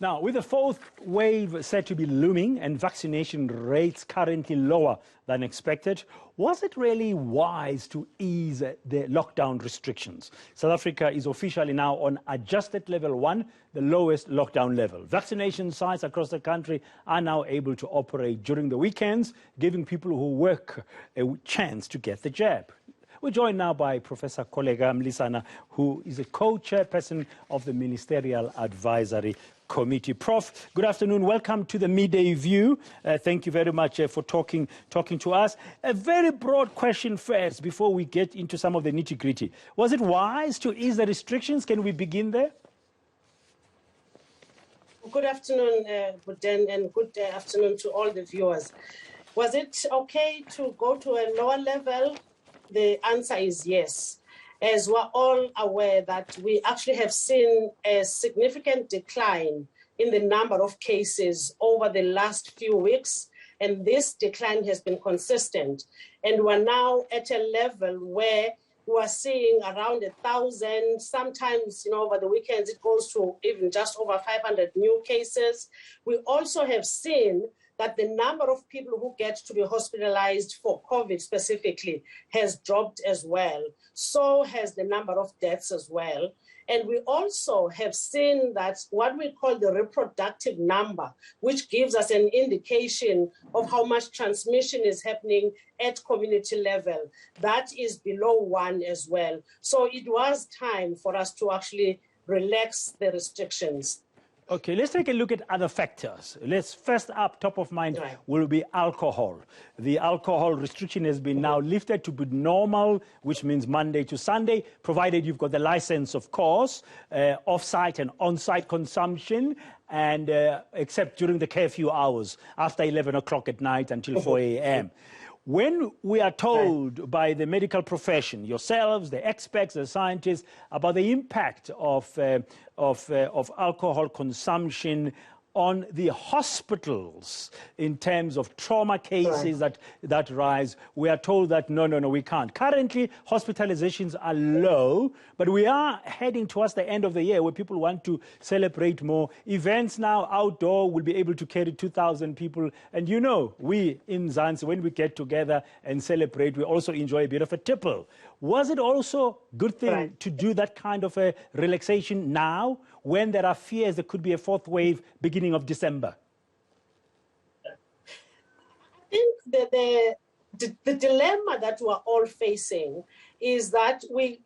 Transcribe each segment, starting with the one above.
Now, with the fourth wave said to be looming and vaccination rates currently lower than expected, was it really wise to ease the lockdown restrictions? South Africa is officially now on adjusted level 1, the lowest lockdown level. Vaccination sites across the country are now able to operate during the weekends, giving people who work a chance to get the jab. We're joined now by Professor Koleka Mlisana, who is a co-chairperson of the Ministerial Advisory Committee. Prof, good afternoon. Welcome to the Midday View. Thank you very much for talking to us. A very broad question first before we get into some of the nitty-gritty. Was it wise to ease the restrictions? Can we begin there? Good afternoon, Dan, and good afternoon to all the viewers. Was it okay to go to a lower level? The answer is yes. As we're all aware that we actually have seen a significant decline in the number of cases over the last few weeks, and this decline has been consistent. And we're now at a level where we are seeing around 1,000, sometimes, over the weekends it goes to even just over 500 new cases. We also have seen that the number of people who get to be hospitalized for COVID specifically has dropped as well. So has the number of deaths as well. And we also have seen that what we call the reproductive number, which gives us an indication of how much transmission is happening at community level, that is below 1 as well. So it was time for us to actually relax the restrictions. Okay, let's take a look at other factors. Let's first up, top of mind, will be alcohol. The alcohol restriction has been now lifted to be normal, which means Monday to Sunday, provided you've got the license, of course, off-site and on-site consumption, and except during the curfew hours, after 11 o'clock at night until 4 a.m. When we are told by the medical profession, yourselves, the experts, the scientists, about the impact of alcohol consumption on the hospitals in terms of trauma cases that rise, we are told that no, we can't. Currently, hospitalizations are low, but we are heading towards the end of the year where people want to celebrate more. Events now outdoor will be able to carry 2,000 people. And we in Zanzibar, when we get together and celebrate, we also enjoy a bit of a tipple. Was it also a good thing to do that kind of a relaxation now when there are fears there could be a fourth wave beginning of December? I think that the dilemma that we're all facing is that we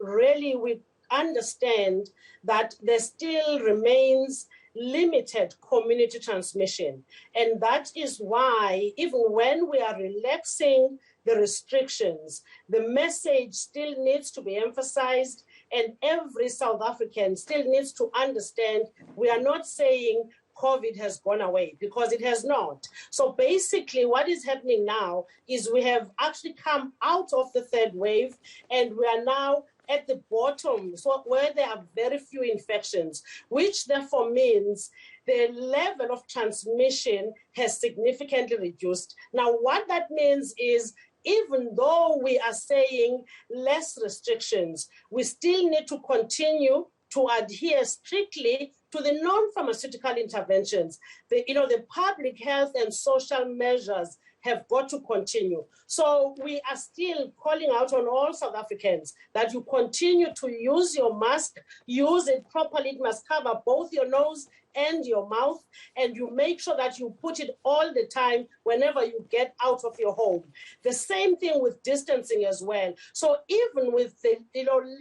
understand that there still remains limited community transmission. And that is why, even when we are relaxing the restrictions, the message still needs to be emphasized, and every South African still needs to understand we are not saying COVID has gone away, because it has not. So basically what is happening now is we have actually come out of the third wave, and we are now at the bottom, so where there are very few infections, which therefore means the level of transmission has significantly reduced. Now, what that means is, even though we are saying less restrictions, we still need to continue to adhere strictly to the non-pharmaceutical interventions. The public health and social measures have got to continue. So we are still calling out on all South Africans that you continue to use your mask, use it properly. It must cover both your nose and your mouth, and you make sure that you put it all the time whenever you get out of your home. The same thing with distancing as well. So even with the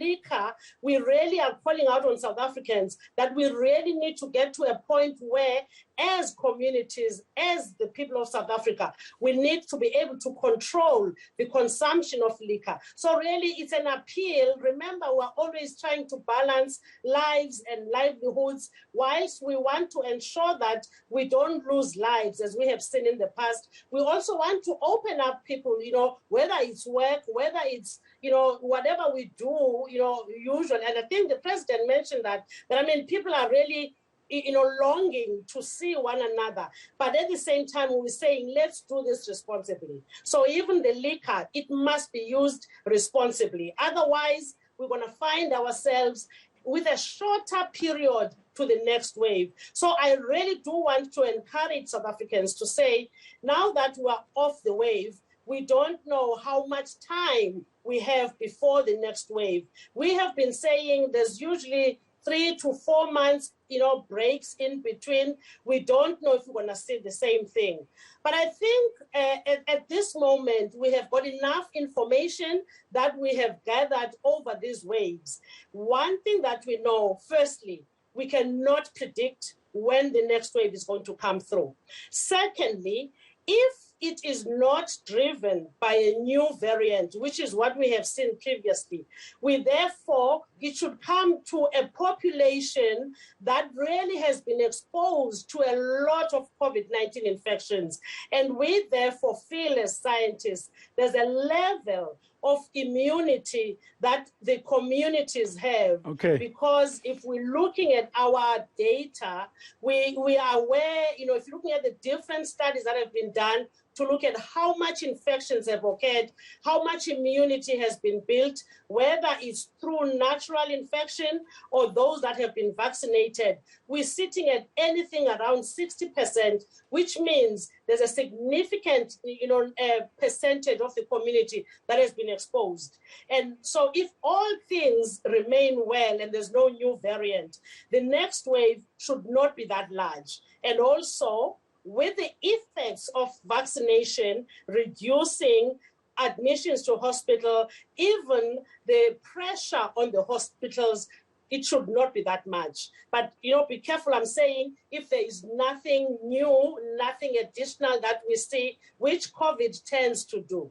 liquor, we really are calling out on South Africans that we really need to get to a point where, as communities, as the people of South Africa, we need to be able to control the consumption of liquor. So really, it's an appeal. Remember, we're always trying to balance lives and livelihoods, whilst we want to ensure that we don't lose lives, as we have seen in the past. We also want to open up people, whether it's work, whether it's, whatever we do, usually. And I think the president mentioned that people are really longing to see one another. But at the same time, we're saying, let's do this responsibly. So even the liquor, it must be used responsibly. Otherwise, we're going to find ourselves with a shorter period to the next wave. So I really do want to encourage South Africans to say, now that we're off the wave, we don't know how much time we have before the next wave. We have been saying there's usually 3 to 4 months, breaks in between. We don't know if we're going to see the same thing. But I think at this moment, we have got enough information that we have gathered over these waves. One thing that we know, firstly, we cannot predict when the next wave is going to come through. Secondly, if it is not driven by a new variant, which is what we have seen previously, it should come to a population that really has been exposed to a lot of COVID-19 infections. And we therefore feel as scientists, there's a level of immunity that the communities have. Okay. Because if we're looking at our data, we are aware, if you're looking at the different studies that have been done to look at how much infections have occurred, how much immunity has been built, whether it's through natural infection or those that have been vaccinated, we're sitting at anything around 60%, which means there's a significant percentage of the community that has been exposed. And so if all things remain well and there's no new variant, the next wave should not be that large. And also, with the effects of vaccination reducing admissions to hospital, even the pressure on the hospitals, it should not be that much. But, be careful, I'm saying, if there is nothing new, nothing additional that we see, which COVID tends to do.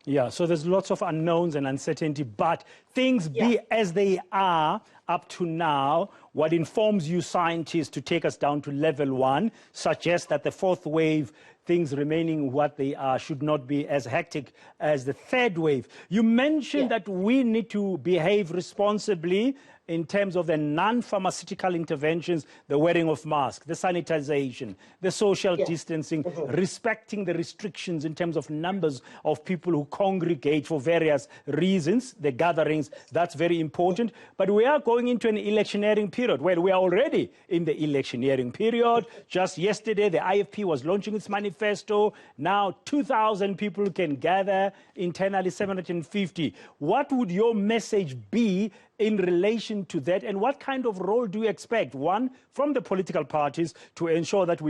Yeah, so there's lots of unknowns and uncertainty, but things be as they are up to now. What informs you scientists to take us down to level 1 suggests that the fourth wave, things remaining what they are, should not be as hectic as the third wave. You mentioned that we need to behave responsibly in terms of the non-pharmaceutical interventions, the wearing of masks, the sanitization, the social distancing, respecting the restrictions in terms of numbers of people who congregate for various reasons, the gatherings, that's very important. But we are going into an electioneering period. Well, we are already in the electioneering period. Just yesterday, the IFP was launching its manifesto. Now, 2,000 people can gather, internally 750. What would your message be in relation to that, and what kind of role do you expect, one, from the political parties to ensure that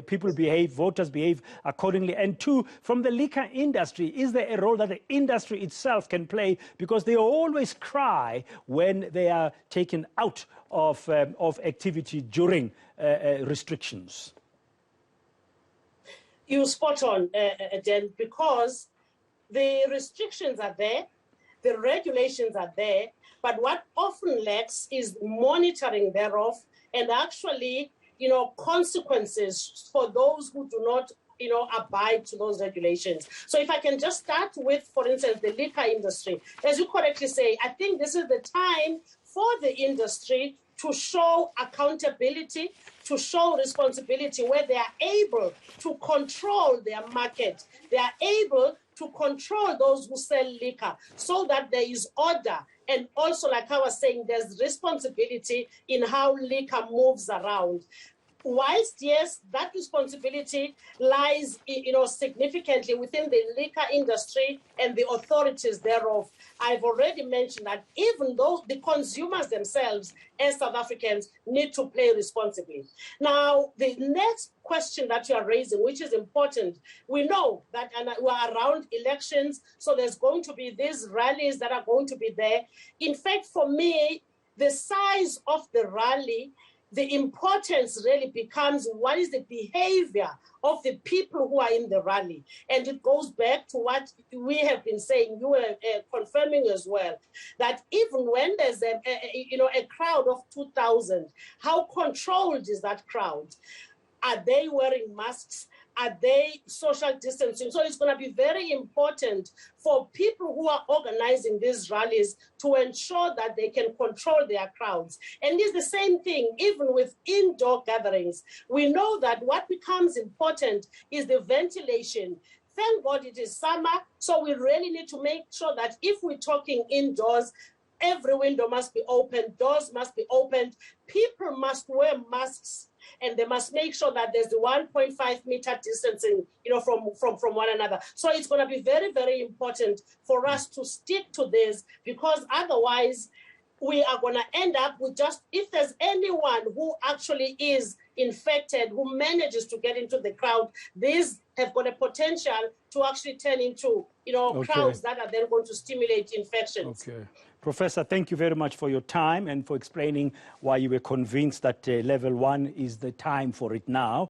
people behave, voters behave accordingly, and two, from the liquor industry, is there a role that the industry itself can play, because they always cry when they are taken out of activity during restrictions? You're spot on, Dan, because the restrictions are there, the regulations are there, but what often lacks is monitoring thereof and actually, consequences for those who do not, abide to those regulations. So if I can just start with, for instance, the liquor industry. As you correctly say, I think this is the time for the industry to show accountability, to show responsibility, where they are able to control their market. They are able to control those who sell liquor so that there is order. And also, like I was saying, there's responsibility in how liquor moves around. Whilst, yes, that responsibility lies, significantly within the liquor industry and the authorities thereof. I've already mentioned that even though the consumers themselves, as South Africans, need to play responsibly. Now, the next question that you are raising, which is important, we know that we're around elections, so there's going to be these rallies that are going to be there. In fact, for me, the size of the rally, the importance really becomes what is the behavior of the people who are in the rally. And it goes back to what we have been saying, you were confirming as well, that even when there's a crowd of 2,000, how controlled is that crowd? Are they wearing masks? Are they social distancing? So it's going to be very important for people who are organizing these rallies to ensure that they can control their crowds. And it's the same thing, even with indoor gatherings. We know that what becomes important is the ventilation. Thank God it is summer, so we really need to make sure that if we're talking indoors, every window must be opened, doors must be opened, people must wear masks, and they must make sure that there's the 1.5 meter distancing, from one another. So it's going to be very, very important for us to stick to this, because otherwise we are going to end up with just, if there's anyone who actually is infected, who manages to get into the crowd, these have got a potential to actually turn into, crowds that are then going to stimulate infections. Okay. Professor, thank you very much for your time and for explaining why you were convinced that level 1 is the time for it now.